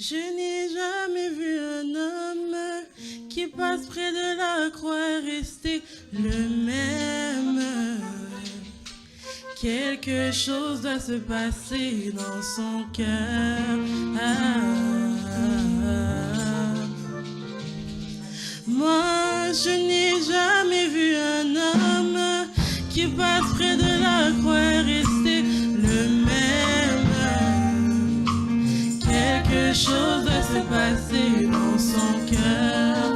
Je n'ai jamais vu un homme qui passe près de la croix rester le même. Quelque chose doit se passer dans son cœur. Moi, je n'ai jamais vu un homme qui passe près de la croix rester le même. Quelque chose doit se passer dans son cœur.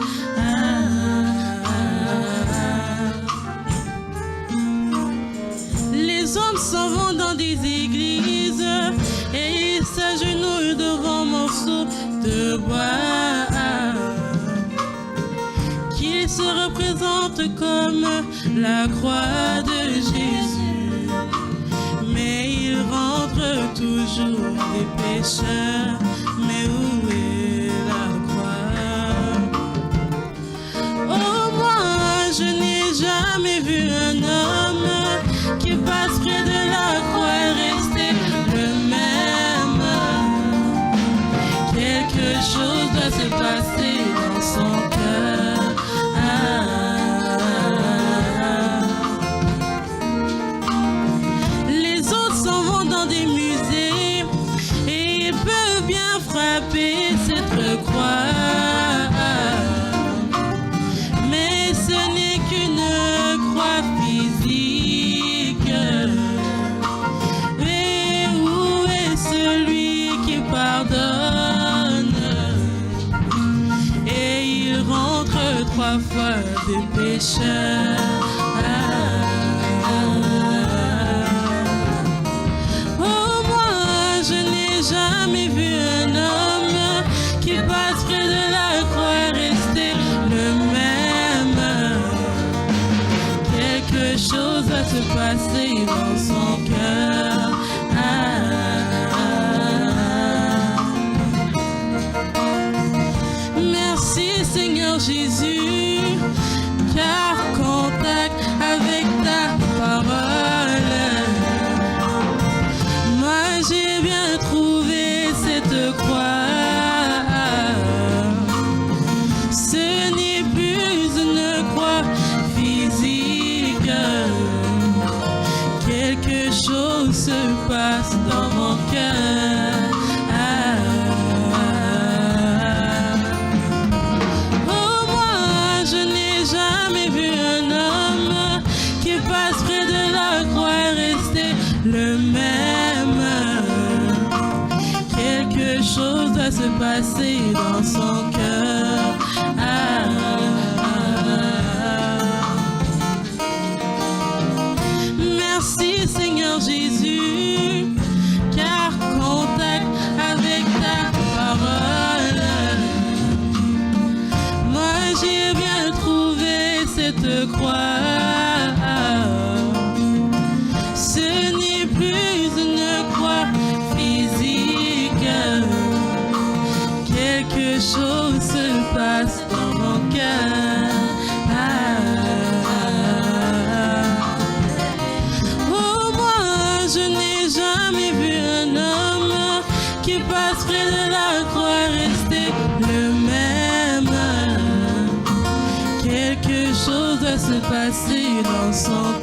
Les hommes s'en vont dans des églises et ils s'agenouillent devant un morceau de bois qui se représente comme la croix de Jésus. Mais ils rentrent toujours des pécheurs. Mais où est la croix? Oh, moi, je n'ai jamais vu un homme qui passe près de la croix rester le même. Quelque chose doit se passer dans son cœur. Les autres s'en vont dans des musées et ils peuvent bien frapper cette croix. Mais ce n'est qu'une croix physique. Et où est celui qui pardonne? Et il rentre 3 fois des pécheurs. Oh, moi, je n'ai jamais vu un homme qui passe près de la croix rester le même. Quelque chose va se passer dans son cœur. Merci Seigneur Jésus, car contact avec ta parole. Moi j'ai bien trouvé cette croix. Ce n'est plus une croix physique. Quelque chose se passe dans mon cœur. Oh, moi, je n'ai jamais vu un homme qui passe près de la croix rester le même. Quelque chose doit se passer dans son cœur. Merci Seigneur Jésus, car contact avec ta parole. Moi j'ai bien trouvé cette croix. Ce n'est plus une croix physique. Quelque chose se passe dans mon cœur. Oh, moi, je n'ai jamais vu un homme qui passe près de la croix rester le même. Quelque chose doit se passer dans son